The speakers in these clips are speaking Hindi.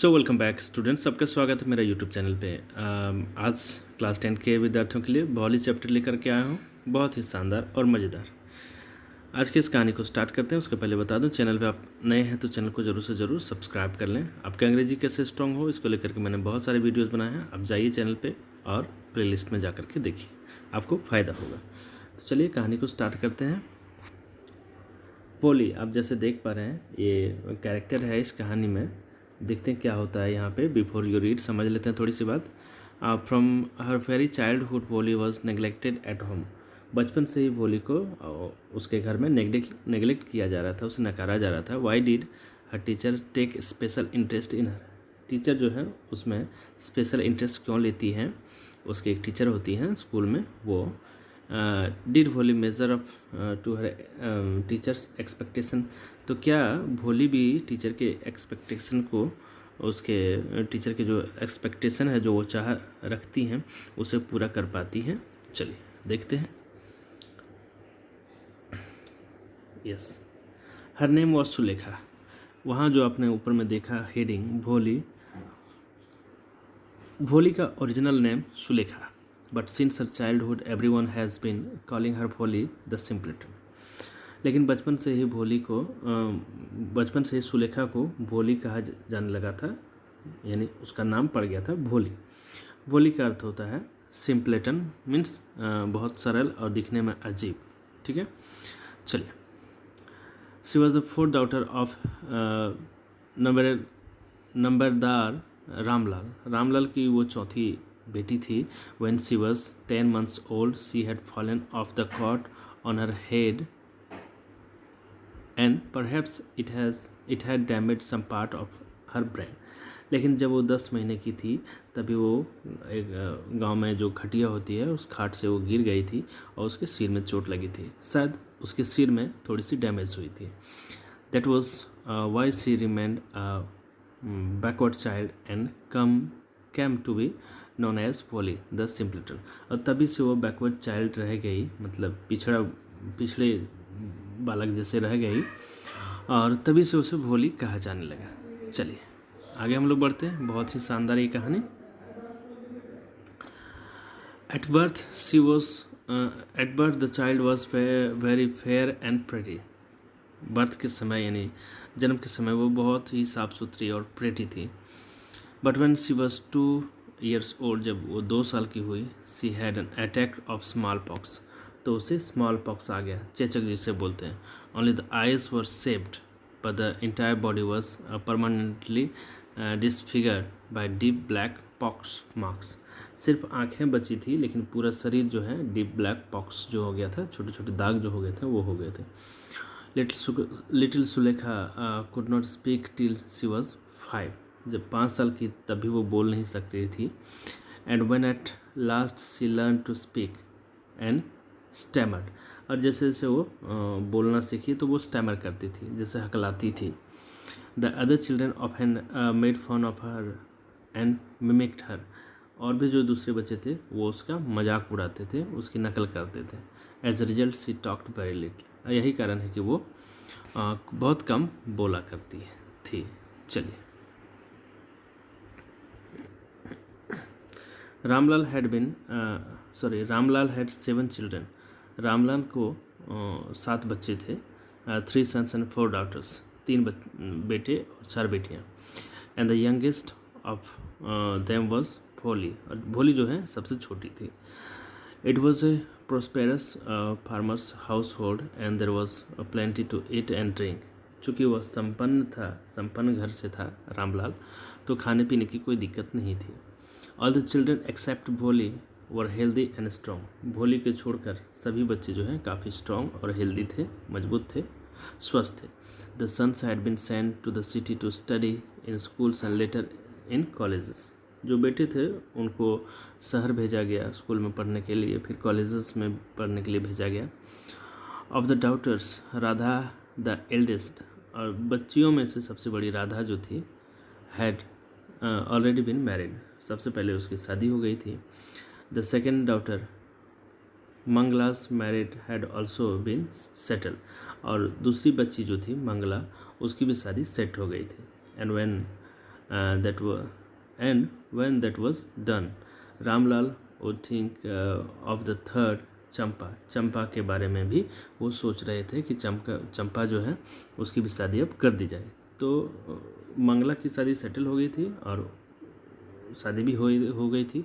सो वेलकम बैक स्टूडेंट्स, सबका स्वागत है मेरा यूट्यूब चैनल पे। आज क्लास 10 के विद्यार्थियों के लिए भौली चैप्टर लेकर के आया हूँ, बहुत ही शानदार और मज़ेदार। आज की इस कहानी को स्टार्ट करते हैं। उसके पहले बता दूं, चैनल पे आप नए हैं तो चैनल को ज़रूर से ज़रूर सब्सक्राइब कर लें। आपके अंग्रेजी कैसे स्ट्रांग हो, इसको लेकर के मैंने बहुत सारे वीडियोस बनाए हैं। आप जाइए चैनल पे और प्लेलिस्ट में जा कर के देखिए, आपको फ़ायदा होगा। तो चलिए कहानी को स्टार्ट करते हैं। पोली, आप जैसे देख पा रहे हैं, ये कैरेक्टर है इस कहानी में। देखते हैं क्या होता है यहाँ पे। बिफोर यू रीड समझ लेते हैं थोड़ी सी बात। From her very childhood Polly was neglected at home. बचपन से ही पोली को उसके घर में नेग्लेक्ट किया जा रहा था, उसे नकारा जा रहा था। Why did her teacher take special interest in her. Teacher जो है उसमें स्पेशल इंटरेस्ट क्यों लेती हैं? उसके एक टीचर होती हैं स्कूल में, वो did Bholi measure up to her teachers expectation. तो क्या भोली भी टीचर के एक्सपेक्टेशन को, उसके टीचर के जो एक्सपेक्टेशन है, जो वो चाह रखती हैं, उसे पूरा कर पाती हैं? चलिए देखते हैं। Yes, her name was Sulekha. वहाँ जो आपने ऊपर में देखा हेडिंग भोली, भोली का original name Sulekha, but since her childhood everyone has been calling her Bholi the सिंपलेटन। लेकिन बचपन से ही भोली को बचपन से ही सुलेखा को भोली कहा जाने लगा था, यानी उसका नाम पड़ गया था भोली। भोली का अर्थ होता है सिंपलेटन, मीन्स बहुत सरल और दिखने में अजीब। ठीक है, चलिए। She was the fourth daughter of नंबरदार रामलाल। रामलाल की वो चौथी बेटी थी। When she was 10 months old she had fallen off the cot on her head and perhaps it had damage some part of her brain. लेकिन जब वो 10 महीने की थी तभी वो एक गांव में जो खटिया होती है उस खाट से वो गिर गई थी और उसके सिर में चोट लगी थी। शायद उसके सिर में थोड़ी सी डैमेज हुई थी। That was why she remained backward child and came to be known as Bholi the simpleton. और तभी से वो बैकवर्ड चाइल्ड रह गई, मतलब पिछड़े बालक जैसे रह गई, और तभी से उसे भोली कहा जाने लगा। चलिए आगे हम लोग बढ़ते हैं। बहुत ही शानदार ये कहानी। At birth the child was very fair and pretty. Birth के समय यानी जन्म के समय वो बहुत ही साफ सुथरी और प्रेटी थी। But when she was 2 years old, जब वो 2 साल की हुई, she had an attack of small pox. तो उसे स्मॉल पॉक्स आ गया, चेचक जिसे बोलते हैं। Only the eyes were saved but the entire body was permanently disfigured by deep black pox marks. सिर्फ आंखें बची थी, लेकिन पूरा शरीर जो है डीप ब्लैक पॉक्स जो हो गया था, छोटे छोटे दाग जो हो गए थे वो हो गए थे। Little Sulekha could not speak till she was 5। जब 5 साल की तभी वो बोल नहीं सकती थी। And when at last she learn to speak and stammered. और जैसे जैसे वो बोलना सीखी तो वो स्टैमर करती थी, जैसे हकलाती थी। The other children often made fun of her and mimicked her. और भी जो दूसरे बच्चे थे वो उसका मजाक उड़ाते थे, उसकी नकल करते थे। As a result she talked very little. यही कारण है कि वो बहुत कम बोला करती थी। चलिए, रामलाल हैड 7 चिल्ड्रन। रामलाल को 7 बच्चे थे। 3 sons and 4 daughters। 3 बेटे और 4 बेटियाँ। And the youngest of them was Bholi. और भोली जो है सबसे छोटी थी। It was a prosperous farmers household and there was plenty to eat and drink. चूँकि वह संपन्न घर से था रामलाल, तो खाने पीने की कोई दिक्कत नहीं थी। ऑल द चिल्ड्रन एक्सेप्ट भोली वर हेल्दी एंड स्ट्रॉन्ग। भोली के छोड़कर सभी बच्चे जो हैं काफ़ी स्ट्रॉन्ग और हेल्दी थे, मजबूत थे, स्वस्थ थे। The sons had been sent to the city to study in schools and later in colleges. जो बेटे थे उनको शहर भेजा गया स्कूल में पढ़ने के लिए, फिर कॉलेजेस में पढ़ने के लिए भेजा गया। Of the daughters Radha the eldest. और बच्चियों में से सबसे बड़ी राधा जो थी, हैड ऑलरेडी बीन मैरिड। सबसे पहले उसकी शादी हो गई थी। The second daughter Mangla's married had also been settle. और दूसरी बच्ची जो थी मंगला, उसकी भी शादी सेट हो गई थी। And when that was and when that was done, Ramlal would think of the third चंपा के बारे में भी वो सोच रहे थे कि चंपा जो है उसकी भी शादी अब कर दी जाए। तो मंगला की शादी सेटल हो गई थी और शादी भी हो गई थी,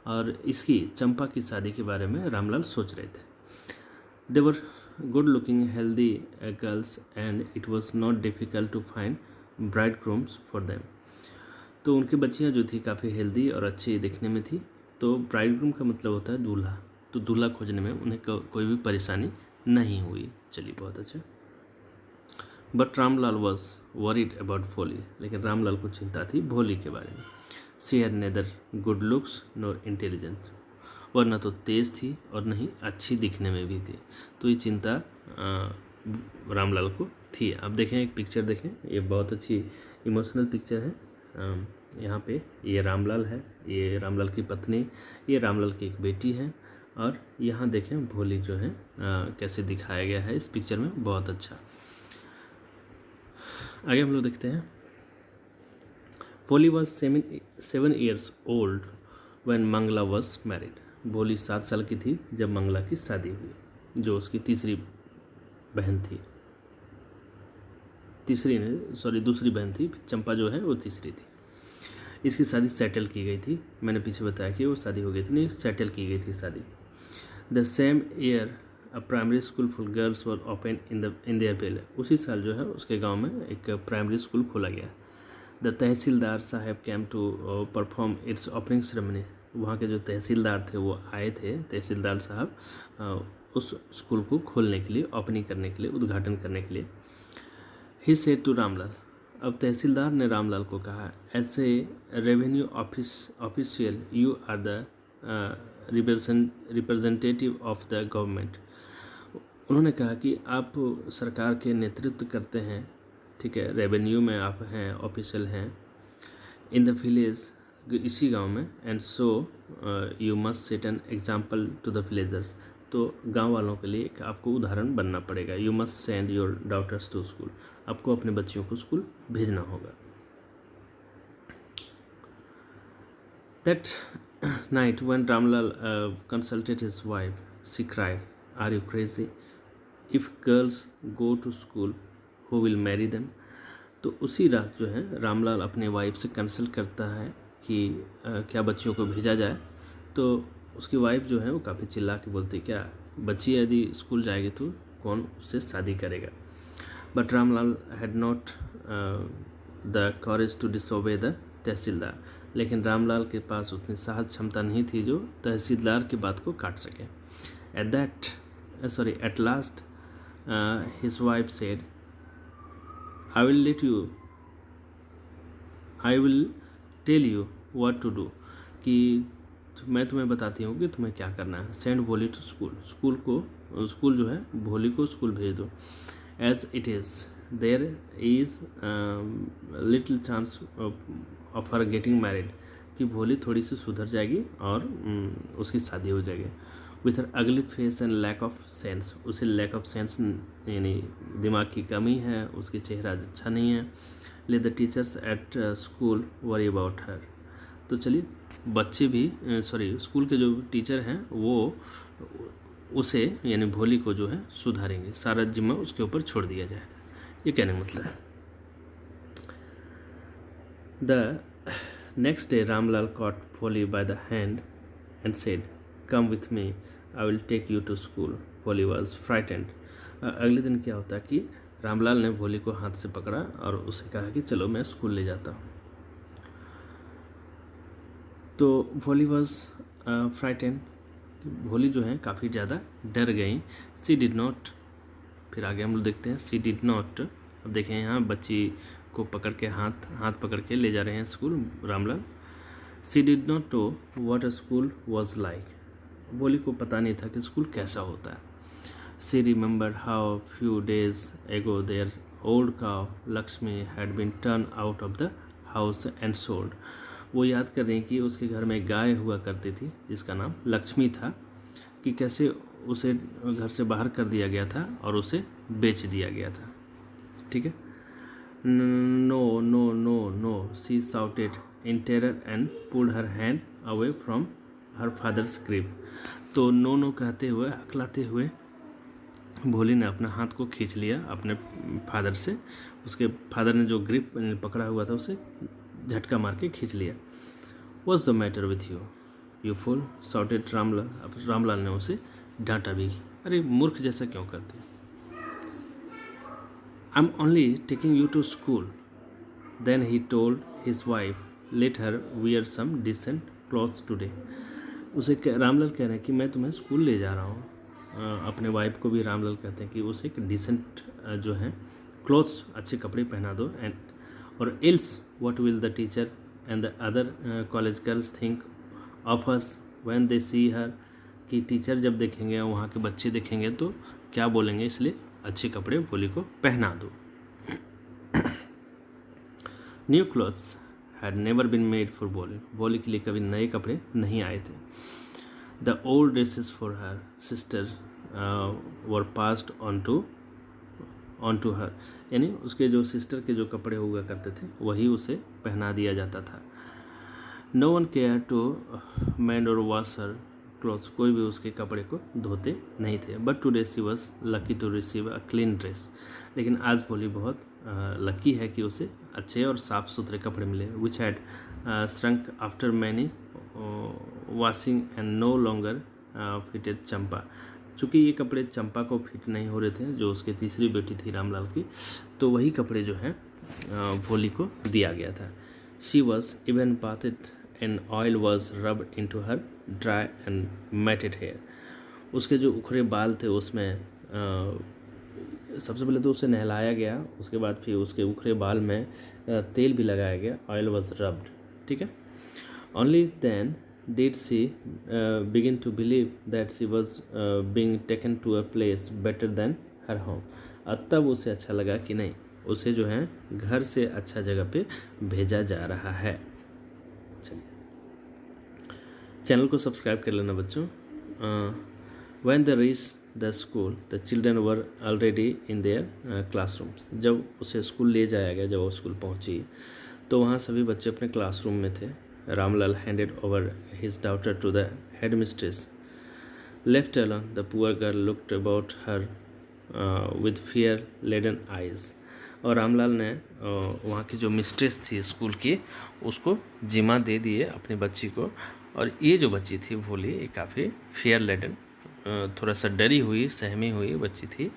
और इसकी चंपा की शादी के बारे में रामलाल सोच रहे थे। They were good looking healthy girls and it was not difficult to find bridegrooms for them. तो उनकी बच्चियाँ जो थी काफ़ी हेल्दी और अच्छी दिखने में थी। तो ब्राइड ग्रूम का मतलब होता है दूल्हा, तो दूल्हा खोजने में उन्हें कोई भी परेशानी नहीं हुई। चलिए, बहुत अच्छा। But Ramlal was worried about भोली, लेकिन रामलाल को चिंता थी भोली के बारे में। She had neither good looks nor intelligence, और न तो तेज़ थी और न ही अच्छी दिखने में भी थी। तो ये चिंता रामलाल को थी। अब देखें, एक पिक्चर देखें, ये बहुत अच्छी इमोशनल पिक्चर है। यहाँ पे ये रामलाल है, ये रामलाल की पत्नी, ये रामलाल की एक बेटी है, और यहाँ देखें भोली जो है कैसे दिखाया गया है इस पिक्चर में, बहुत अच्छा। आगे हम लोग देखते हैं। Bholi was 7 years old when Mangala was married. Bholi 7 साल की थी जब मंगला की शादी हुई, जो उसकी दूसरी बहन थी। दूसरी बहन थी। चंपा जो है वो तीसरी थी। इसकी शादी सेटल की गई थी। मैंने पीछे बताया कि वो शादी हो गई थी, नहीं, सेटल की गई थी शादी। The same year a primary school for girls was open in their village. उसी साल जो है उसके गांव में एक प्राइमरी स्कूल खोला गया। The tehsildar sahib came to perform its opening ceremony. वहाँ के जो तहसीलदार थे वो आए थे, तहसीलदार साहब उस स्कूल को खोलने के लिए, ओपनिंग करने के लिए, उद्घाटन करने के लिए। ही सेड टू रामलाल, अब तहसीलदार ने रामलाल को कहा, as a revenue official you are the representative of the government. उन्होंने कहा कि आप सरकार के नेतृत्व करते हैं, ठीक है, रेवेन्यू में आप हैं, ऑफिशियल हैं, इन द विलेज, इसी गांव में, and so you must set an example to the villagers. तो गांव वालों के लिए आपको उदाहरण बनना पड़ेगा। You must send your daughters to school, आपको अपने बच्चियों को स्कूल भेजना होगा। That night when Ramlal consulted his wife, she cried, are you crazy? If girls go to school who will marry them? तो उसी रात जो है रामलाल अपने वाइफ से कंसल्ट करता है कि क्या बच्चियों को भेजा जाए। तो उसकी वाइफ जो है वो काफ़ी चिल्ला के बोलती, क्या बच्ची यदि स्कूल जाएगी तो कौन उससे शादी करेगा? But Ramlal had not the courage to disobey the tehsildar, लेकिन रामलाल के पास उतनी साहस क्षमता नहीं थी जो तहसीलदार की बात को काट सके। At last his wife said, I will tell you what to do, कि मैं तुम्हें बताती हूँ कि तुम्हें क्या करना है। सेंड भोली टू स्कूल जो है भोली को स्कूल भेज दो। As it is there is little chance of her getting married, कि भोली थोड़ी सी सुधर जाएगी और उसकी शादी हो जाएगी। With her ugly face and lack of sense, उसे लैक ऑफ सेंस यानी दिमाग की कमी है, उसकी चेहरा अच्छा नहीं है। Let the teachers at school worry about her. तो चलिए, बच्चे भी स्कूल के जो टीचर हैं वो उसे यानी भोली को जो है सुधारेंगे, सारा जिम्मा उसके ऊपर छोड़ दिया जाए। ये कहने का मतलब है। The next day Ramlal caught Bholi by the hand and said, come with me, I will take you to school. Bholi was frightened. अगले दिन क्या होता है कि रामलाल ने भोली को हाथ से पकड़ा और उसे कहा कि चलो मैं स्कूल ले जाता हूँ। तो भोली वॉज फ्राइटेंड, भोली जो है काफ़ी ज़्यादा डर गई। सी डिड नॉट, फिर आगे हम लोग देखते हैं, सी डिड नॉट। अब देखें यहाँ बच्ची को पकड़ के हाथ पकड़ के ले जा रहे हैं school Ramlal. She did not know what a school was like. Bholi को पता नहीं था कि स्कूल कैसा होता है। She remembered how few days ago their old cow Lakshmi had been turn out of the house and sold. वो याद कर रही कि उसके घर में गाय हुआ करती थी जिसका नाम लक्ष्मी था, कि कैसे उसे घर से बाहर कर दिया गया था और उसे बेच दिया गया था। ठीक है। No no no no, she shouted in terror and pulled her hand away from her father's grip. तो नो नो कहते हुए हकलाते हुए भोली ने अपना हाथ को खींच लिया अपने फादर से। उसके फादर ने जो ग्रिप पकड़ा हुआ था उसे झटका मार के खींच लिया। What's the matter with you, you fool? shouted Ramlal. अब रामलाल ने उसे डांटा भी, अरे मूर्ख जैसा क्यों करते? I'm only taking you to school. Then he told his wife, let her wear some decent clothes today. Ramlal कह रहे हैं कि मैं तुम्हें स्कूल ले जा रहा हूँ। अपने वाइफ को भी रामलाल कहते हैं कि उसे एक डिसेंट जो है क्लॉथ्स, अच्छे कपड़े पहना दो। And or else what will the teacher and the other college girls think of us when they see her, कि टीचर जब देखेंगे और वहाँ के बच्चे देखेंगे तो क्या बोलेंगे, इसलिए अच्छे कपड़े भोली को पहना दो। New clothes had never been made for Bholi. Bholi के लिए कभी नए कपड़े नहीं आए थे। The old dresses for her sister were passed on to her, यानी उसके जो सिस्टर के जो कपड़े हुआ करते थे वही उसे पहना दिया जाता था। No one care to mend और वॉश हर क्लॉथ्स, कोई भी उसके कपड़े को धोते नहीं थे। But today she was lucky to receive a clean dress, लेकिन आज भोली बहुत लकी है कि उसे अच्छे और साफ़ सुथरे कपड़े मिले। Which had shrunk after many washing and no longer fitted Champa, चूँकि ये कपड़े चंपा को फिट नहीं हो रहे थे, जो उसकी तीसरी बेटी थी रामलाल की, तो वही कपड़े जो है भोली को दिया गया था। She was even bathed and oil was rubbed into her dry and matted hair. उसके जो उखड़े बाल थे उसमें सबसे पहले तो उसे नहलाया गया, उसके बाद फिर उसके उखड़े बाल में तेल भी लगाया गया, ऑयल वॉज रब्ड, ठीक है। Only then did she begin to believe that she was being taken to a place better than her home. और तब उसे अच्छा लगा कि नहीं, उसे जो है घर से अच्छा जगह पे भेजा जा रहा है। चलिए चैनल को सब्सक्राइब कर लेना बच्चों। When they reach the school the children were already in their classrooms. जब उसे स्कूल ले जाया गया, जब वो स्कूल पहुंची तो वहाँ सभी बच्चे अपने क्लासरूम में थे। Ramlal handed over his daughter to the headmistress. Left alone the poor girl looked about her with fear laden eyes. और रामलाल ने वहाँ की जो मिस्ट्रेस थी स्कूल की, उसको जिम्मा दे दिए अपनी बच्ची को। और ये जो बच्ची थी भोली, ये काफ़ी फेयर लेडन, थोड़ा सा डरी हुई सहमी हुई बच्ची थी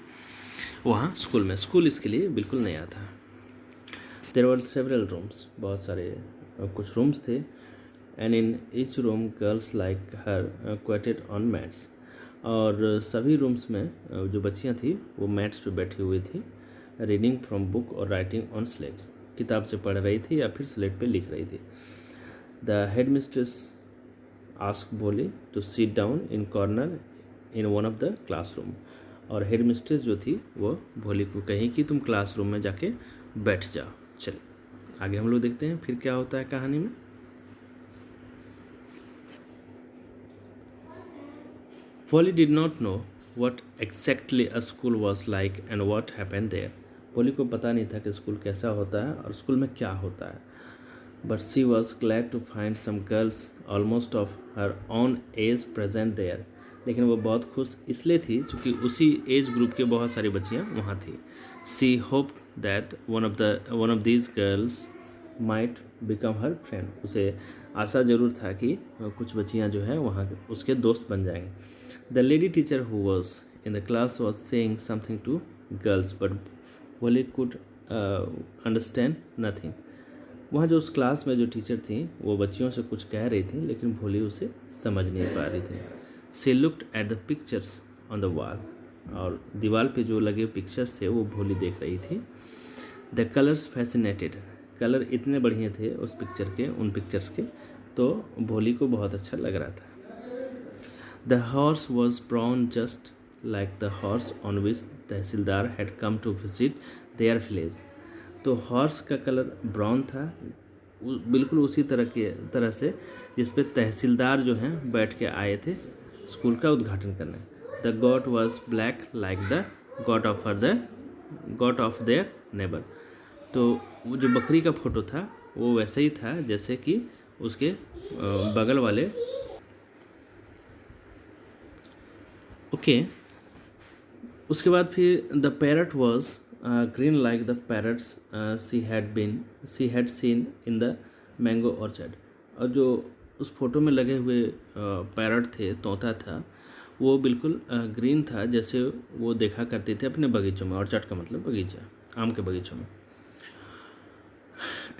वहाँ स्कूल में। स्कूल इसके लिए बिल्कुल नया था। देयर वर सेवरल रूम्स, बहुत सारे कुछ रूम्स थे। And in each room girls like her squatted on mats. और सभी रूम्स में जो बच्चियाँ थी वो मैट्स पे बैठी हुई थी, रीडिंग फ्रॉम बुक और राइटिंग ऑन स्लेट्स, किताब से पढ़ रही थी या फिर स्लेट पे लिख रही थी। The headmistress ask Bholi to sit down in corner in one of the classroom. और हेड मिस्ट्रेस जो थी वो भोली को कही कि तुम क्लासरूम में जाके बैठ जाओ। चलिए आगे हम लोग देखते हैं फिर क्या होता है कहानी में। भोली did not no what exactly a school was like and what happened there. भोली को पता नहीं था कि स्कूल कैसा होता है और स्कूल में क्या होता है। But she was glad to find some girls almost of her own age present there. लेकिन वो बहुत खुश इसलिए थी क्योंकि उसी एज ग्रुप के बहुत सारी बच्चियाँ वहाँ थी। She hoped that one of these girls might become her friend. उसे आशा ज़रूर था कि कुछ बच्चियाँ जो हैं वहाँ उसके दोस्त बन जाएंगे। The lady teacher who was in the class was saying something to girls, but Bholi could understand nothing. वहाँ जो उस क्लास में जो टीचर थी वो बच्चियों से कुछ कह रही थी, लेकिन भोली उसे समझ नहीं पा रही थी। She looked at the pictures on the wall. और दीवार पे जो लगे पिक्चर्स थे वो भोली देख रही थी। The colors fascinated. कलर इतने बढ़िया थे उस पिक्चर के, उन पिक्चर्स के, तो भोली को बहुत अच्छा लग रहा था। The horse was brown just like the horse on which tehsildar had come to visit their village. तो हॉर्स का कलर ब्राउन था, बिल्कुल उसी तरह से जिस पे तहसीलदार जो हैं बैठ के आए थे स्कूल का उद्घाटन करने। The goat was black like the goat of their neighbor. तो वो जो बकरी का फ़ोटो था वो वैसे ही था जैसे कि उसके बगल वाले। ओके। उसके बाद फिर the parrot was green like the parrots she had seen in the mango orchard. और जो उस फोटो में लगे हुए पैरट थे, तोता था, वो बिल्कुल ग्रीन था जैसे वो देखा करते थे अपने बगीचों में। ऑर्चर्ड का मतलब बगीचा, आम के बगीचों में।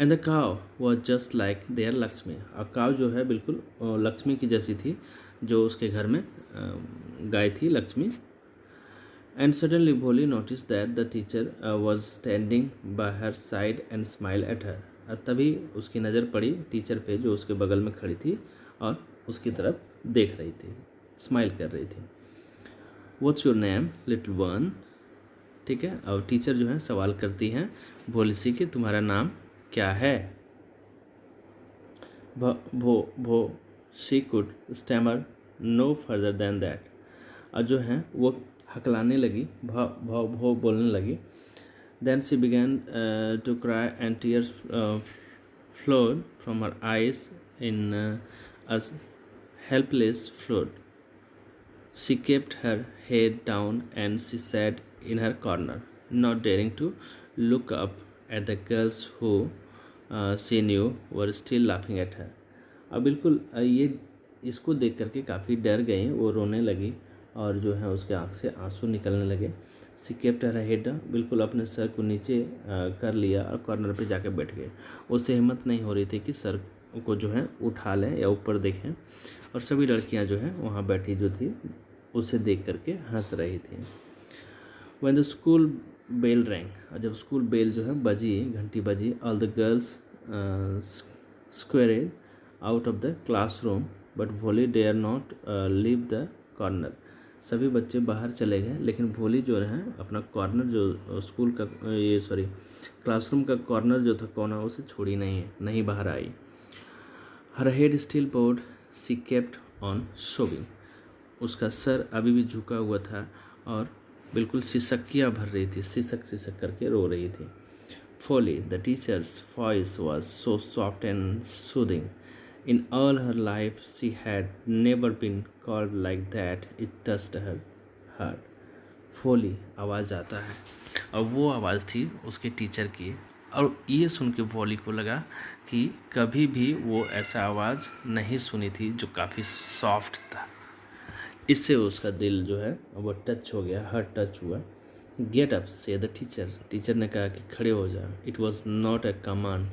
And the cow was just like their Lakshmi. और काव जो है बिल्कुल लक्ष्मी की जैसी थी, जो उसके घर में गाय थी, Lakshmi. And suddenly Bholi noticed that the teacher was standing by her side and smiled at her. और तभी उसकी नज़र पड़ी टीचर पे, जो उसके बगल में खड़ी थी और उसकी तरफ देख रही थी, स्माइल कर रही थी। What's your name, little one? ठीक है। और टीचर जो है सवाल करती हैं भोली से कि तुम्हारा नाम क्या है। भो she could stammer no further than that. और जो है वो हकलाने लगी, भो बोलने लगी। Then she began to cry and tears flowed from her eyes in a helpless flood. She kept her head down and she sat in her corner, not daring to look up at the girls who she knew were still laughing at her. अब बिल्कुल ये इसको देख करके काफ़ी डर गई, वो रोने लगी और जो है उसके आँख से आंसू निकलने लगे। सी केप्ट हर हेड, बिल्कुल अपने सर को नीचे कर लिया और कॉर्नर पे जाकर बैठ गए। उससे हिम्मत नहीं हो रही थी कि सर को जो है उठा लें या ऊपर देखें। और सभी लड़कियां जो हैं वहाँ बैठी जो थी उसे देख करके हंस रही थी। When the school bell rang, और जब स्कूल बेल जो है बजी, घंटी बजी, all the girls scurried out of the classroom but Bholi dare not leave the corner. सभी बच्चे बाहर चले गए, लेकिन भोली जो है अपना कॉर्नर, जो स्कूल का क्लासरूम का कॉर्नर जो था, कोना, उसे छोड़ी नहीं बाहर आई। Her head still bowed she kept on sobbing. उसका सर अभी भी झुका हुआ था और बिल्कुल सिसकियाँ भर रही थी, सिसक करके रो रही थी। Bholi the teacher's voice was so soft and soothing. In all her life, she had never been called like that. It touched her heart. फोली आवाज़ आता है, और वो आवाज़ थी उसके टीचर की। और ये सुन के वॉली को लगा कि कभी भी वो ऐसा आवाज़ नहीं सुनी थी जो काफ़ी सॉफ्ट था। इससे उसका दिल जो है वो टच हो गया, हार्ट टच हुआ। Get up said the teacher. Teacher ने कहा कि खड़े हो जा। It was not a command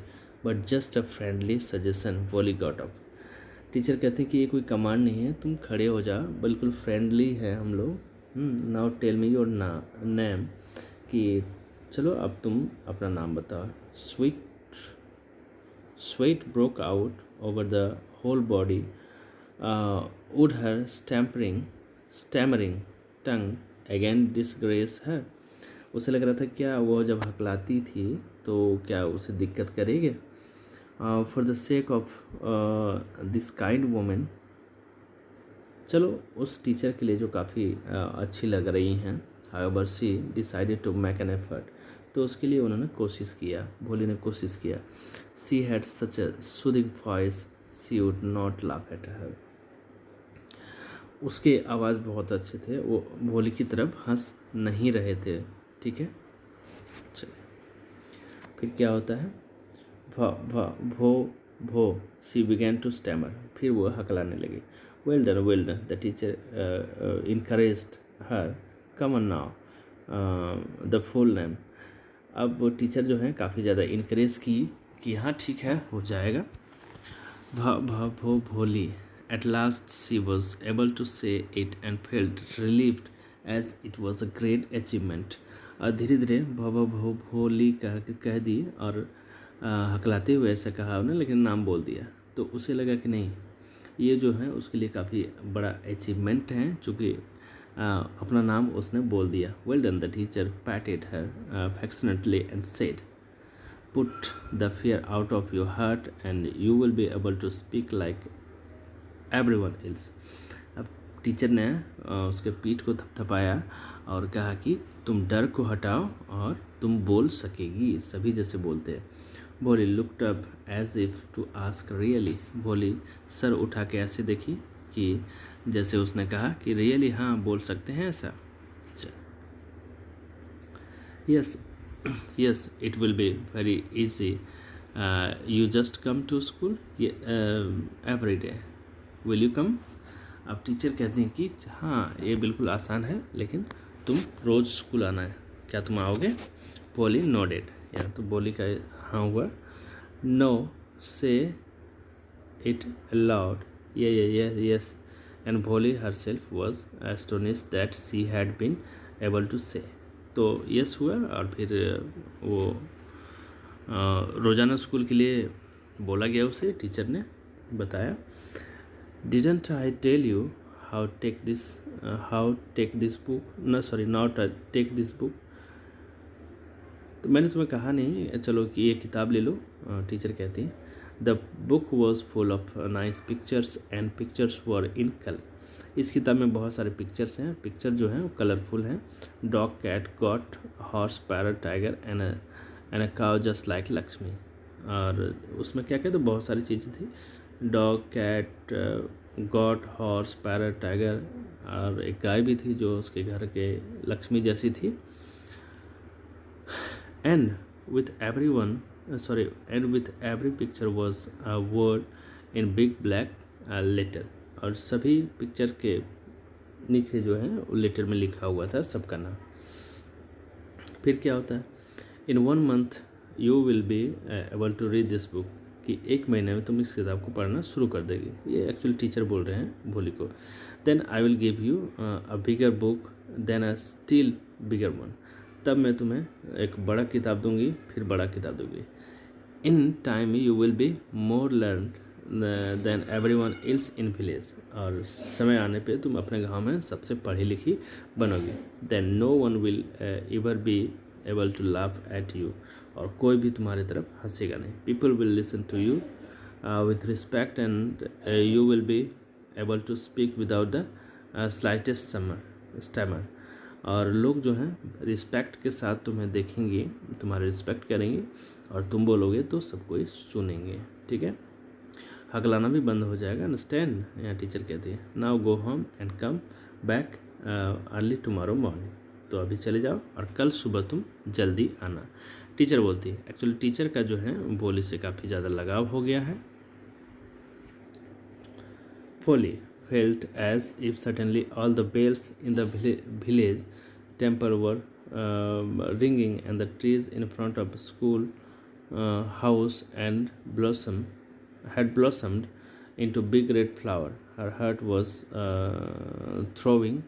but just a friendly suggestion. Bholi got up. Teacher कहते हैं कि ये कोई कमांड नहीं है, तुम खड़े हो जा, बिल्कुल फ्रेंडली है हम लोग। Now tell me your name, कि चलो अब तुम अपना नाम बताओ। Sweat broke out over the whole body would her stammering tongue again disgrace है। उसे लग रहा था क्या वो जब हकलाती थी तो क्या उसे दिक्कत करेगी। For the sake of this kind women, चलो उस टीचर के लिए जो काफ़ी अच्छी लग रही हैं, however she decided to make an effort, तो उसके लिए उन्होंने कोशिश किया, भोली ने कोशिश किया। She had such a soothing voice she would not laugh at her. उसके आवाज़ बहुत अच्छे थे, वो भोली की तरफ हंस नहीं रहे थे। ठीक है, चलिए फिर क्या होता है। भो सी बिगैन टू स्टैमर। फिर वो हकलाने लगी। Well done the teacher encouraged her, come on now the full name. अब वो टीचर जो है काफ़ी ज़्यादा इनकरेज की कि हाँ ठीक है, हो जाएगा। भो Bholi. At last she was able to say it and felt relieved as it was a great achievement. और धीरे धीरे भोली कह दी, और हकलाते हुए ऐसा कहा उन्होंने, लेकिन नाम बोल दिया, तो उसे लगा कि नहीं, ये जो है उसके लिए काफ़ी बड़ा अचीवमेंट है, चूँकि अपना नाम उसने बोल दिया। Well done the teacher patted her affectionately and said, put the fear out of your heart and you will be able to speak like everyone else. अब टीचर ने उसके पीठ को थपथपाया और कहा कि तुम डर को हटाओ और तुम बोल सकेगी, सभी जैसे बोलते हैं। Bholi looked up as if to ask really, Bholi सर उठा के ऐसे देखी कि जैसे उसने कहा कि रियली, हाँ बोल सकते हैं ऐसा। अच्छा, yes yes it will be very easy, you just come to school every day, will you come. अब टीचर कहती हैं कि हाँ ये बिल्कुल आसान है, लेकिन तुम रोज़ स्कूल आना है, क्या तुम आओगे? बोली नोडेड, या तो बोली का हाँ हुआ। नो से it allowed, yes, and Bholi herself was astonished that she had been able to say। तो यस हुआ और फिर वो रोज़ाना स्कूल के लिए बोला गया उसे, टीचर ने बताया। Didn't I tell you how take this book, no sorry not take this book, तो मैंने तुम्हें कहा नहीं चलो कि ये किताब ले लो, टीचर कहती हैं। The book was full of nice pictures and pictures were in colour. इस किताब में बहुत सारे पिक्चर्स हैं, पिक्चर जो हैं वो कलरफुल हैं। Dog, cat, goat, horse, parrot, tiger and a cow just like Lakshmi. और उसमें क्या क्या, तो बहुत सारी चीज़ें थी। Dog, cat, goat, horse, parrot, tiger, और एक गाय भी थी जो उसके घर के लक्ष्मी जैसी थी। And with every picture was a word in big black letter। और सभी पिक्चर के नीचे जो है वो लेटर में लिखा हुआ था सबका नाम। फिर क्या होता है, in 1 month you will be able to read this book, कि 1 महीने में तुम इस किताब को पढ़ना शुरू कर देगी। ये एक्चुअली टीचर बोल रहे हैं भोली को। Then I will give you a bigger book then a still bigger one, तब मैं तुम्हें एक बड़ा किताब दूंगी, फिर बड़ा किताब दूंगी। In time you will be more learn than everyone else in village, और समय आने पे तुम अपने गांव में सबसे पढ़ी लिखी बनोगी। Then no one will ever be able to laugh at you, और कोई भी तुम्हारी तरफ हंसेगा नहीं। People will listen to you with respect and you will be able to speak without the slightest stammer, और लोग जो हैं रिस्पेक्ट के साथ तुम्हें देखेंगे, तुम्हारे रिस्पेक्ट करेंगे, और तुम बोलोगे तो सब कोई सुनेंगे, ठीक है। हकलाना भी बंद हो जाएगा, अंडरस्टैंड। यहाँ टीचर कहती है now go home and come back early tomorrow morning, तो अभी चले जाओ और कल सुबह तुम जल्दी आना, टीचर बोलती है। एक्चुअली टीचर का जो है बोली से काफ़ी ज़्यादा लगाव हो गया है। Polly felt as if suddenly all the bells in the village temple were ringing, and the trees in front of the school house and had blossomed into big red flower. Her heart was throbbing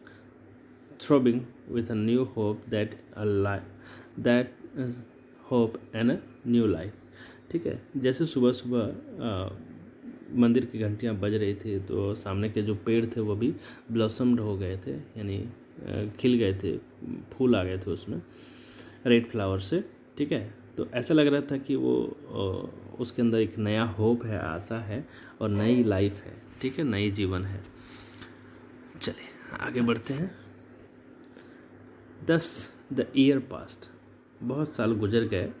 with a new hope that hope and a new life। ठीक है, जैसे सुबह सुबह मंदिर की घंटियां बज रही थी, तो सामने के जो पेड़ थे वो भी ब्लॉसम्ड हो गए थे, यानी खिल गए थे, फूल आ गए थे उसमें रेड फ्लावर से। ठीक है, तो ऐसा लग रहा था कि वो उसके अंदर एक नया होप है, आशा है और नई लाइफ है। ठीक है, नई जीवन है। चलिए आगे बढ़ते हैं। 10 द ईयर पास्ट, बहुत साल गुजर गए।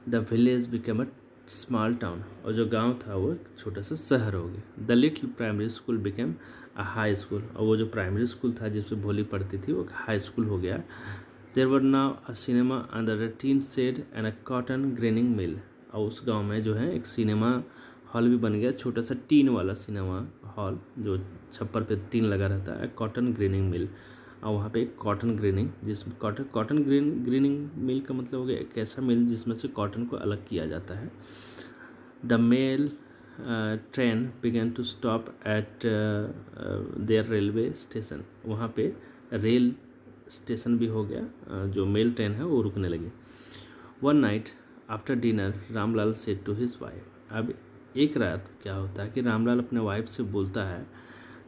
The village become a small town, और जो गांव था वो एक छोटा सा शहर हो गया। The little primary school became a high school, और वो जो प्राइमरी स्कूल था जिसमें भोली पढ़ती थी वो हाई स्कूल हो गया। There were now a cinema under a tin shed and a cotton ginning mill, और उस गांव में जो है एक सिनेमा हॉल भी बन गया, छोटा सा टीन वाला सिनेमा हॉल जो छप्पर पे टीन लगा रहता है, कॉटन ग्रेनिंग मिल। और वहाँ पे कॉटन ग्रेनिंग, जिसमें कॉटन ग्रेनिंग मिल का मतलब हो गया एक ऐसा मिल जिसमें से कॉटन को अलग किया जाता है। The mail train began to stop at their railway station, वहाँ पे रेल स्टेशन भी हो गया, जो मेल ट्रेन है वो रुकने लगी। One night after dinner Ramlal said to his wife, अब एक रात क्या होता है कि रामलाल अपने वाइफ से बोलता है,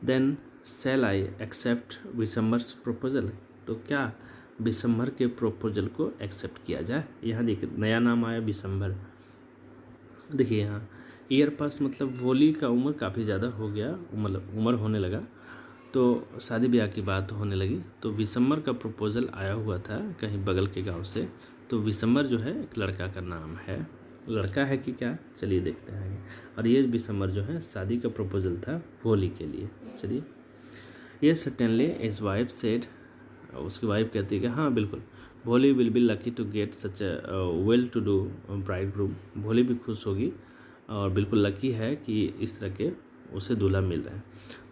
then shall I accept Vishambhar's proposal, तो क्या विशंभर के प्रपोजल को एक्सेप्ट किया जाए। यहाँ देखिए नया नाम आया विशंभर। देखिए यहाँ ईयर पास्ट मतलब भोली का उम्र काफ़ी ज़्यादा हो गया, मतलब उम्र होने लगा। तो शादी ब्याह की बात होने लगी, तो विशंबर का प्रपोज़ल आया हुआ था कहीं बगल के गांव से। तो विशंबर जो है एक लड़का का नाम है, लड़का है कि क्या, चलिए देखते हैं। और ये विशंबर जो है शादी का प्रपोज़ल था भोली के लिए। चलिए, ये सर्टेनली इज वाइफ सेड, उसकी वाइफ कहती है कि हाँ बिल्कुल, Bholi will be lucky to get such a well to do bridegroom. भोली भी खुश होगी और बिल्कुल लकी है कि इस तरह के उसे दूल्हा मिल रहा है।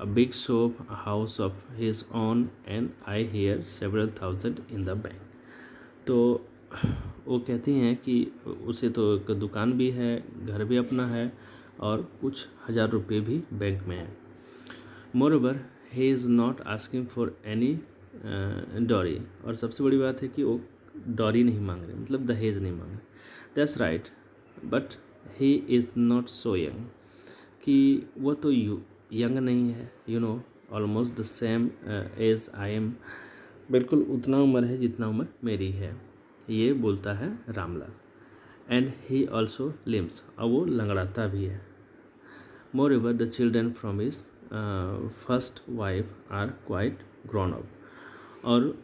A big shop, a house of his own and I hear several thousand in the bank. तो वो कहती हैं कि उसे तो एक दुकान भी है, घर भी अपना है और कुछ हज़ार रुपये भी बैंक में है। Moreover he is not asking for any dowry, और सबसे बड़ी बात है कि वो डॉरी नहीं मांग रहे, मतलब दहेज नहीं मांग रहे। That's right, but he is not so young, कि वो तो यंग नहीं है, you know, almost the same age I am, बिल्कुल उतना उम्र है जितना उम्र मेरी है, ये बोलता है Ramlal. And he also limps, और वो लंगड़ाता भी है। Moreover the children from his first wife are quite grown up, और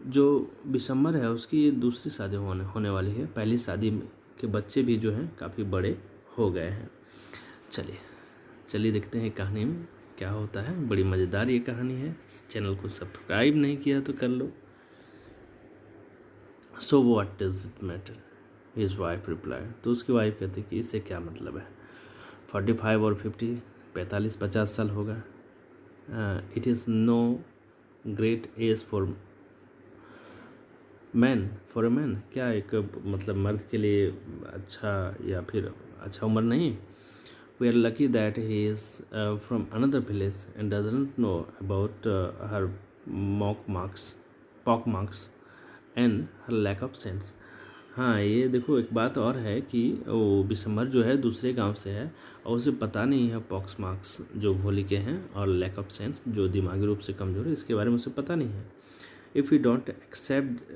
जो विशंबर है उसकी ये दूसरी शादी होने वाली है, पहली शादी के बच्चे भी जो हैं काफ़ी बड़े हो गए हैं। चलिए देखते हैं कहानी में क्या होता है। बड़ी मज़ेदार ये कहानी है। चैनल को सब्सक्राइब नहीं किया तो कर लो। So what does it matter, his wife replied. तो उसकी वाइफ कहती कि इससे क्या मतलब है, 45 और 50, 45-50 साल होगा। It is no great age for a man, क्या एक मतलब मर्द के लिए अच्छा या फिर अच्छा उम्र नहीं। We are lucky that he is from another village and doesn't know about her pock marks and her lack of sense. हाँ, ये देखो एक बात और है कि वो विशंबर जो है दूसरे गांव से है और उसे पता नहीं है पॉक्स मार्क्स जो भोली के हैं और लैक ऑफ सेंस जो दिमागी रूप से कमज़ोर है, इसके बारे में उसे पता नहीं है। If you don't accept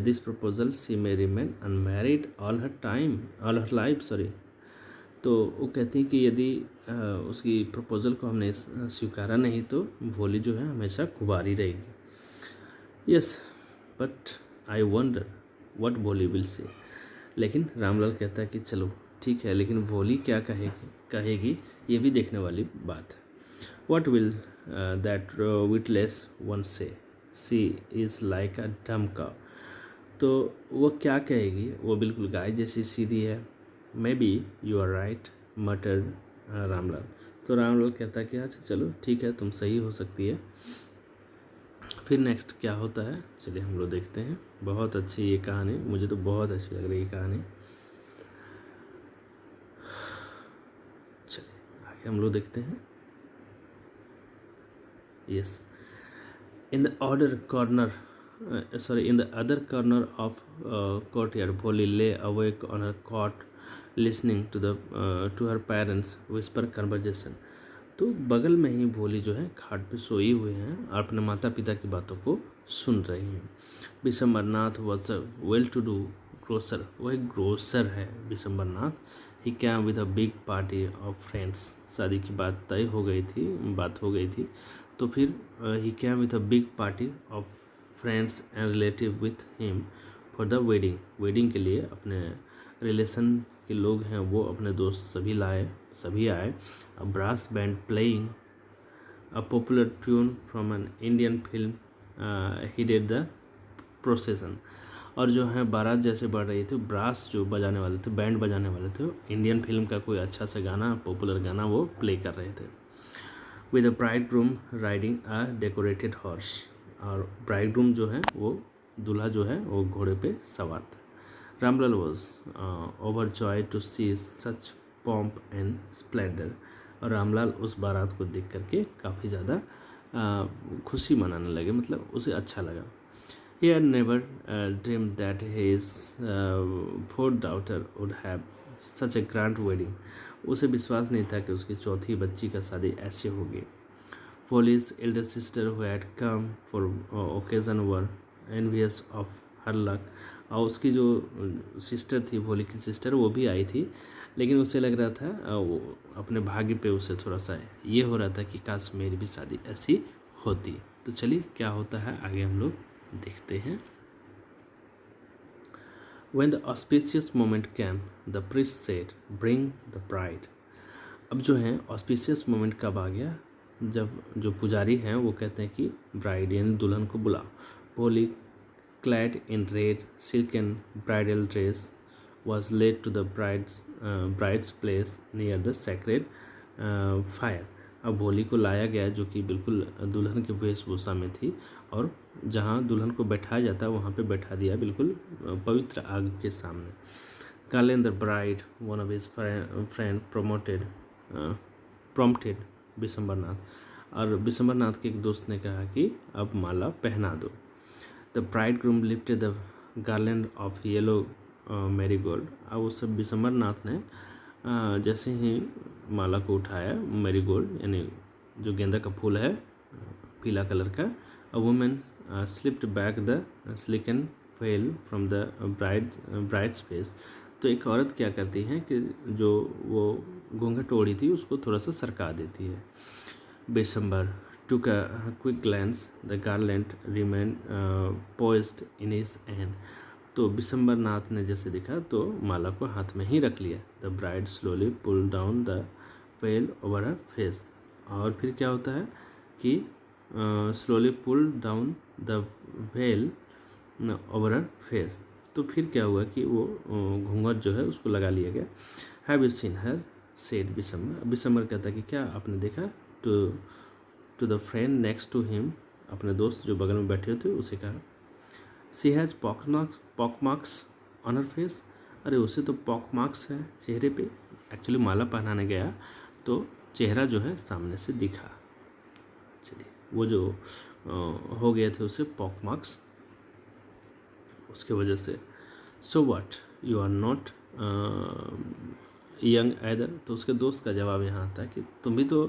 this proposal she may remain unmarried all her life, sorry. तो वो कहती हैं कि यदि उसकी प्रपोज़ल को हमने स्वीकारा नहीं तो भोली जो है हमेशा कुंवारी रहेगी। Yes, but I wonder what भोली विल से। लेकिन रामलाल कहता है कि चलो ठीक है, लेकिन भोली क्या कहेगी ये भी देखने वाली बात है। What will that witless one से, सी इज़ लाइक अ डम काउ। तो वो क्या कहेगी, वो बिल्कुल गाय जैसी सीधी है। Maybe you are right, मटर रामलाल। तो रामलाल कहता है कि अच्छा चलो ठीक है, तुम सही हो सकती है। फिर नेक्स्ट क्या होता है चलिए हम लोग देखते हैं। बहुत अच्छी ये कहानी, मुझे तो बहुत अच्छी लग रही है कहानी। चलिए आगे हम लोग देखते हैं। Yes, in the other corner of courtyard, Polly lay awake on her cot, listening to her parents whisper conversation. तो बगल में ही भोली जो है खाट पे सोई हुई हैं और अपने माता पिता की बातों को सुन रही हैं। Vishambarnath was a well to do grocer, वह एक ग्रोसर है Vishambarnath. He came with a big party of friends, शादी की बात हो गई थी। तो फिर he came with a big party of friends and relative with him for the wedding के लिए अपने रिलेशन के लोग हैं वो अपने दोस्त सभी आए। A brass band playing a popular tune from an Indian film headed the procession. और जो है बारात जैसे बढ़ रही थी, ब्रास जो बजाने वाले थे, बैंड बजाने वाले थे, इंडियन फिल्म का कोई अच्छा सा गाना, पॉपुलर गाना वो प्ले कर रहे थे। With a bride groom riding a decorated horse, और ब्राइड ग्रूम जो है वो दूल्हा जो है वो घोड़े पे सवार था। Ramlal was overjoyed to see such pomp and splendour, और रामलाल उस बारात को देख करके काफ़ी ज़्यादा खुशी मनाने लगे, मतलब उसे अच्छा लगा। He had never dreamed that his fourth daughter would have such a grand wedding. उसे विश्वास नहीं था कि उसकी चौथी बच्ची का शादी ऐसे होगी। Polly's elder sister who had come for occasion were envious of her luck. और उसकी जो सिस्टर थी, भोली की सिस्टर, वो भी आई थी, लेकिन उसे लग रहा था वो अपने भाग्य पे उसे थोड़ा सा ये हो रहा था कि काश मेरी भी शादी ऐसी होती। तो चलिए क्या होता है आगे हम लोग देखते हैं। When the auspicious moment came, the priest said, "Bring the bride." अब जो है ऑस्पिशियस मोमेंट कब आ गया, जब जो पुजारी हैं वो कहते हैं कि ब्राइड यानी दुल्हन को बुलाओ। Holi clad in red silken bridal dress was led to the bride's place near the sacred fire. अब होली को लाया गया जो कि बिल्कुल दुल्हन की वेशभूषा में थी, और जहाँ दुल्हन को बैठाया जाता है वहाँ पे बैठा दिया बिल्कुल पवित्र आग के सामने। Carlin the bride, one of his friend prompted बिशंबरनाथ, और बिशंबरनाथ के एक दोस्त ने कहा कि अब माला पहना दो। The bridegroom lifted the garland of yellow marigold. अब उस बिशंबरनाथ ने जैसे ही माला को उठाया, मैरीगोल्ड यानी जो गेंदा का फूल है पीला कलर का, a women slipped back the silken veil from the bride's face. तो एक औरत क्या करती है कि जो वो घूंघट ओढ़ी थी उसको थोड़ा सा सरका देती है। December took a quick glance. The garland remained poised in his hand. तो बिशंबर नाथ ने जैसे देखा तो माला को हाथ में ही रख लिया। The bride slowly pull down the veil over her face. और फिर क्या होता है कि slowly pull down the veil over her face. तो फिर क्या हुआ कि वो घूंघट जो है उसको लगा लिया गया। Have you seen her, said Bishamber. Bishamber कहता है कि क्या आपने देखा। To the friend next to him, अपने दोस्त जो बगल में बैठे थे उसे कहा। She has pock marks on her face. अरे उसे तो पॉक मार्क्स है चेहरे पे। एक्चुअली माला पहनाने गया तो चेहरा जो है सामने से दिखा। चलिए वो जो हो गए थे उसे पॉक मार्क्स, उसके वजह से। So what, you are not young either. तो उसके दोस्त का जवाब यहाँ आता है कि तुम भी तो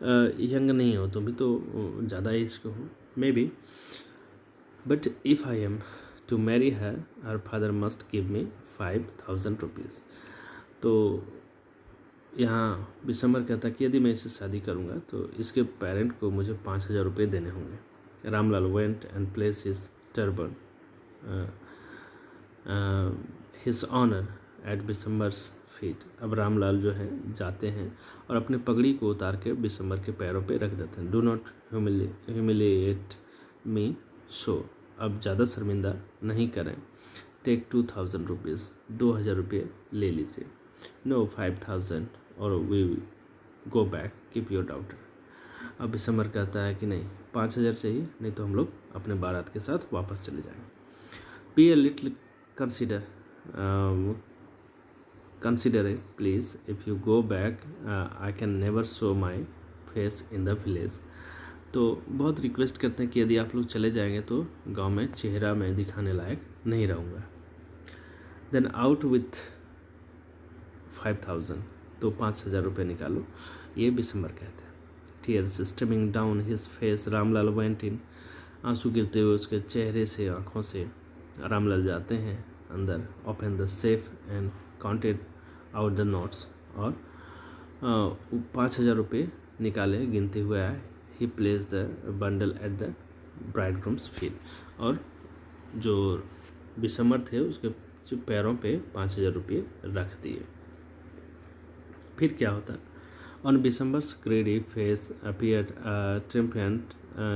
यंग नहीं हो, तुम भी तो ज़्यादा एज के हो। Maybe, but if I am to marry her, her father must give me 5,000 rupees. तो यहाँ बिशंबर कहता है कि यदि मैं इससे शादी करूँगा तो इसके पेरेंट को मुझे 5,000 रुपये देने होंगे। Ramlal went and place his turban his honour at Bishamber's feet. अब रामलाल जो है जाते हैं और अपने पगड़ी को उतार के बिशंबर के पैरों पे रख देते हैं। डू नॉट ह्यूमिलिएट मी सो। अब ज़्यादा शर्मिंदा नहीं करें। टेक 2,000 रुपीज़, 2,000 रुपये ले लीजिए। नो 5,000 और we go back, keep your daughter. अब बिशंबर कहता है कि नहीं 5,000 चाहिए, नहीं तो हम लोग अपने बारात के साथ वापस चले जाएंगे। Be a little consider it please. If you go back I can never show my face in the village. तो बहुत रिक्वेस्ट करते हैं कि यदि आप लोग चले जाएंगे तो गांव में चेहरा मैं दिखाने लायक नहीं रहूँगा। देन आउट विथ 5,000, तो 5,000 रुपये निकालो, ये बिशंबर कहते हैं। Tears streaming down his face, Ramlal went in. आंसू गिरते हुए उसके चेहरे से, आँखों से रामलाल जाते हैं अंदर। Open the safe and counted out the notes. और 5,000 रुपये निकाले, गिनते हुए आए। He place the bundle at the bridegroom's feet. और जो बिशंबर थे उसके जो पैरों पे 5,000 रुपये रख दिए। फिर क्या होता है, on Bishamber's greedy face appeared triumphant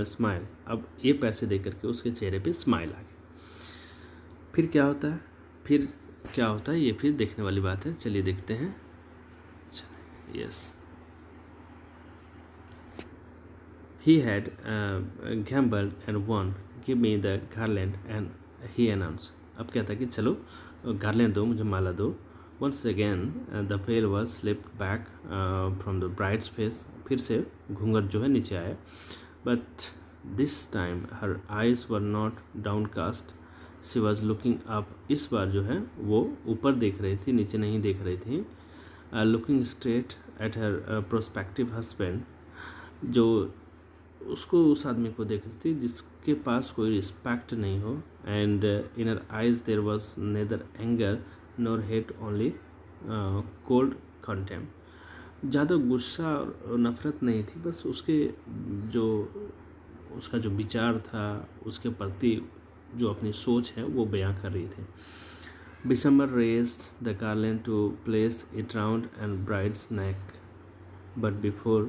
smile. अब ये पैसे दे करके उसके चेहरे पे स्माइल आ गई। फिर क्या होता है, ये फिर देखने वाली बात है। चलिए देखते हैं। Yes, he had gambled and won. Give me the garland and he announced. अब कहता है कि चलो गार्लैंड दो, मुझे माला दो। Once again the veil was slipped back from the bride's face. फिर से घूंघट जो है नीचे आया। But this time her eyes were not downcast. She was looking up. इस बार जो है वो ऊपर देख रही थी, नीचे नहीं देख रही थी। Looking straight at her prospective husband. जो उसको, उस आदमी को देख रही थी जिसके पास कोई रिस्पेक्ट नहीं हो। And in her eyes there was neither anger nor hate, only cold contempt. ज़्यादा गुस्सा और नफरत नहीं थी, बस उसके जो उसका जो विचार था उसके प्रति जो अपनी सोच है वो बयां कर रही थी। December raised the garland to place it round and bride's neck, but before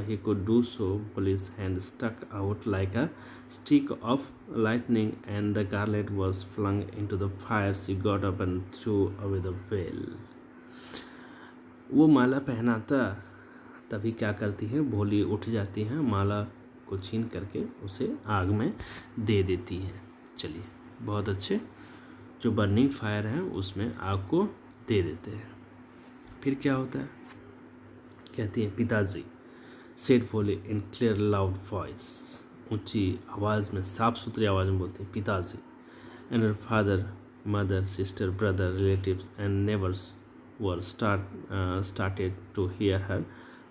he could do so, Polly's hand stuck out like a streak of lightning, and the garland was flung into the fire. She got up and threw away the veil. वो माला पहनाता तभी क्या करती है, भोली उठ जाती है, माला को छीन करके उसे आग में दे देती है। चलिए, बहुत अच्छे, जो बर्निंग फायर है उसमें आग को दे देते हैं। फिर क्या होता है, कहती है पिताजी, सेड भोली इन क्लियर लाउड वॉइस, ऊंची आवाज़ में, साफ सुथरी आवाज़ में बोलते हैं पिताजी। And her father, mother, sister, brother, relatives and neighbours were started to hear her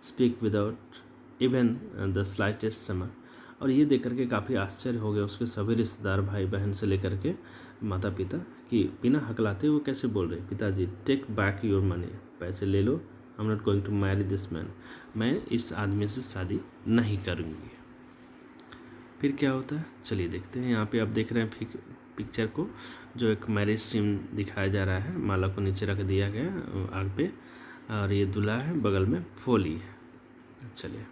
speak without even the slightest tremor। और ये देख करके काफ़ी आश्चर्य हो गया उसके सभी रिश्तेदार, भाई बहन से लेकर के माता पिता, कि बिना हकलाते वो कैसे बोल रहे, पिताजी टेक बैक योर मनी, पैसे ले लो, I am not going to marry this man, मैं इस आदमी से शादी नहीं करूँगी। फिर क्या होता है, चलिए देखते हैं। यहाँ पे आप देख रहे हैं पिक्चर को, जो एक मैरिज सीन दिखाया जा रहा है। माला को नीचे रख दिया गया आग पे, और ये दूल्हा है, बगल में फोली है। चलिए,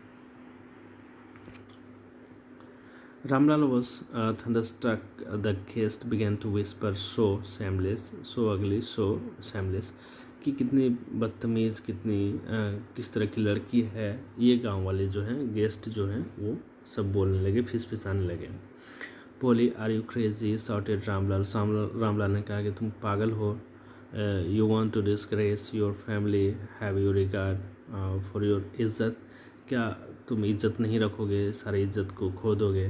Ramlal was thunderstruck. The guest began to whisper, so shameless, so ugly, so shameless, कि कितनी बदतमीज़, किस तरह की लड़की है। ये गांव वाले जो हैं, गेस्ट जो हैं, वो सब बोलने लगे, फिसफिसाने लगे। Bholi, are you crazy, shouted Ramlal. Ramlal ने कहा कि तुम पागल हो। You want to disgrace your family, have you regard for your izzat, क्या तुम इज्जत नहीं रखोगे, सारी इज्जत को खो दोगे।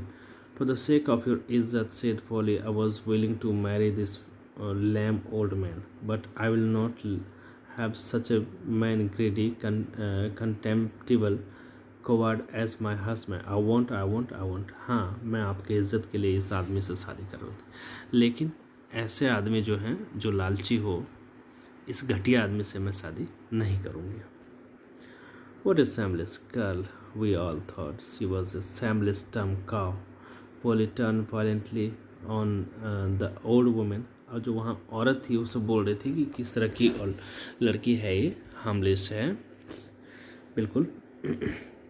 For the sake of your izzat, said Bholi, I was willing to marry this lame old man, but I will not have such a man, greedy, contemptible, coward as my husband. I won't. हाँ, मैं आपके इज्जत के लिए इस आदमी से शादी करूँगी, लेकिन ऐसे आदमी जो हैं, जो लालची हो, इस घटिया आदमी से मैं शादी नहीं करूँगी। What a shameless girl, we all thought she was a shameless dumb cow. Polly turned violently on the old woman। और जो वहाँ औरत थी उसे बोल रही थी कि किस तरह की लड़की है ये, हार्मलेस है बिल्कुल।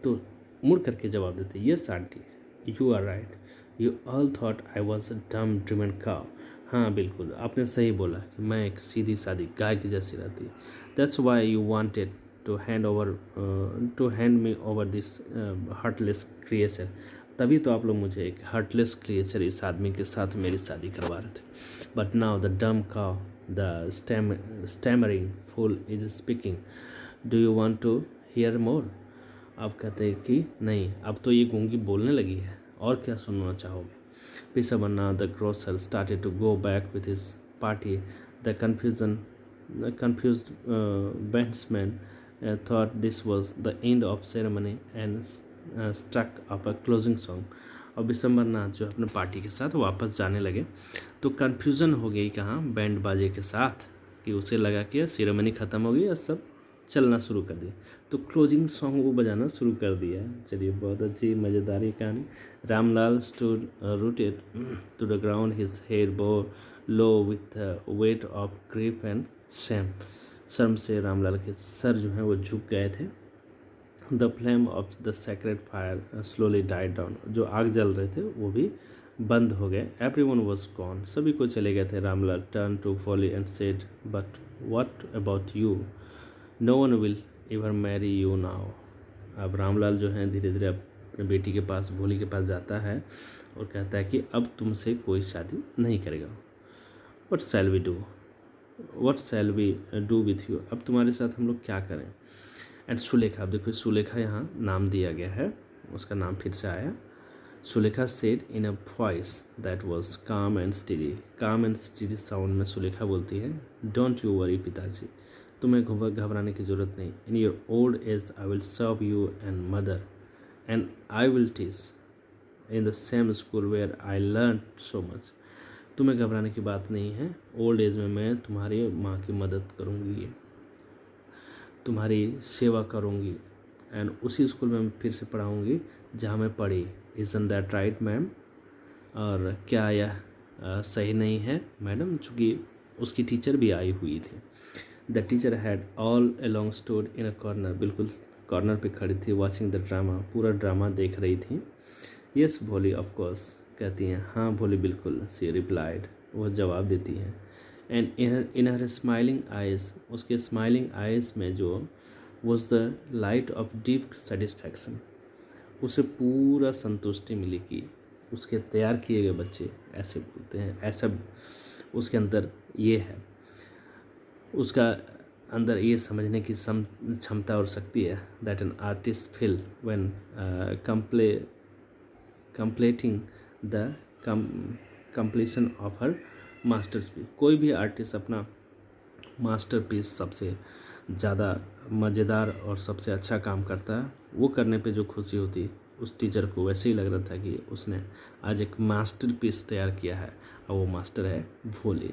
तो मुड़ करके जवाब देते, yes aunty, you are right, you all thought I was a dumb driven cow. हाँ बिल्कुल, आपने सही बोला कि मैं एक सीधी सादी गाय की जैसी रहती। That's why you wanted to hand me over this heartless creature. तभी तो आप लोग मुझे एक हार्टलेस क्रिएचर, इस आदमी के साथ मेरी शादी करवा रहे थे। But now the dumb cow, the stammering fool is speaking, do you want to hear more. आप कहते हैं कि नहीं, अब तो ये गूंगी बोलने लगी है, और क्या सुनना चाहोगे। Pisavana, the grocer, started to go back with his party. The confused bandsman thought this was the end of ceremony and struck up a closing song। और विशंबरनाथ जो अपने पार्टी के साथ वापस जाने लगे, तो कन्फ्यूज़न हो गई कहाँ, बैंड बाजे के साथ, कि उसे लगा कि सेरेमनी ख़त्म हो गई और सब चलना शुरू कर दिया, तो क्लोजिंग सॉन्ग वो बजाना शुरू कर दिया। चलिए, बहुत अच्छी मज़ेदार कहानी। Ramlal stood rooted to the ground, his head bowed low with weight of grief and shame. शर्म से रामलाल के सर जो हैं वो झुक गए थे। The flame of the sacred fire slowly died down. जो आग जल रहे थे वो भी बंद हो गए। एवरीवन वाज गॉन, सभी को चले गए थे। Ramlal turn to Bholi and said, but what about you, no one will ever marry you now. अब रामलाल जो है धीरे धीरे अपने बेटी के पास, भोली के पास जाता है और कहता है कि अब तुमसे कोई शादी नहीं करेगा। What shall we do with you, अब तुम्हारे साथ हम लोग क्या करें। एंड सुलेखा, अब देखो सुलेखा यहाँ नाम दिया गया है, उसका नाम फिर से आया। Sulekha said in a voice that was काम एंड स्टेडी साउंड में सुलेखा बोलती है, डोंट यू वरी पिताजी, तुम्हें घबराने की ज़रूरत नहीं। In your old age I will serve you and mother and I will teach in the same school where I learn so much. तुम्हें घबराने की बात नहीं है, ओल्ड एज में मैं तुम्हारी माँ की मदद करूँगी, तुम्हारी सेवा करूँगी, एंड उसी स्कूल में मैं फिर से पढ़ाऊँगी जहाँ मैं पढ़ी। Isn't that right ma'am? और क्या यह सही नहीं है मैडम? चूँकि उसकी टीचर भी आई हुई थी। The teacher had all along stood in a corner, बिल्कुल कॉर्नर पे खड़ी थी, वॉचिंग द ड्रामा, पूरा ड्रामा देख रही थी। यस भोली, ऑफ कोर्स, कहती हैं। हाँ भोली, बिल्कुल, सी रिप्लाइड, वह जवाब देती है। And in her smiling eyes, उसके स्माइलिंग आइज़ में जो was the light of deep satisfaction, उसे पूरा संतुष्टि मिली कि उसके तैयार किए गए बच्चे ऐसे बोलते हैं, ऐसा उसके अंदर ये है, उसका अंदर ये समझने की क्षमता और शक्ति है। That an artist feel when completing the completion of her masterpiece. कोई भी आर्टिस्ट अपना मास्टरपीस सबसे ज़्यादा मज़ेदार और सबसे अच्छा काम करता है, वो करने पे जो खुशी होती उस टीचर को वैसे ही लग रहा था कि उसने आज एक मास्टरपीस तैयार किया है, और वो मास्टर है भोले।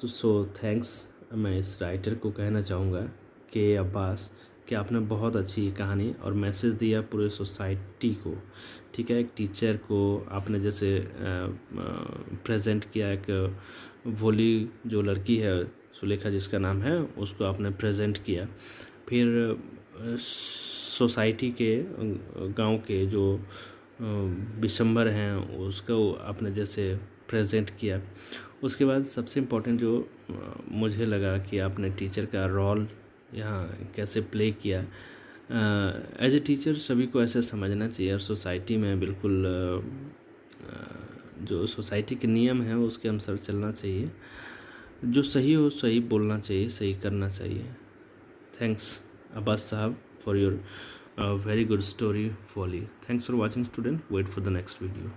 तो सो थैंक्स, मैं इस राइटर को कहना चाहूँगा के अब्बास कि आपने बहुत अच्छी कहानी और मैसेज दिया पूरे सोसाइटी को। ठीक है, एक टीचर को आपने जैसे प्रेजेंट किया, एक भोली जो लड़की है सुलेखा जिसका नाम है, उसको आपने प्रेजेंट किया। फिर सोसाइटी के गांव के जो विशंबर हैं उसको आपने जैसे प्रेजेंट किया। उसके बाद सबसे इम्पोर्टेंट जो मुझे लगा कि आपने टीचर का रोल यहाँ कैसे प्ले किया। एज ए टीचर सभी को ऐसे समझना चाहिए, और सोसाइटी में बिल्कुल जो सोसाइटी के नियम हैं उसके अनुसार चलना चाहिए। जो सही हो सही बोलना चाहिए, सही करना चाहिए। थैंक्स अब्बास साहब for your very good story, Wally. Thanks for watching, student. Wait for the next video.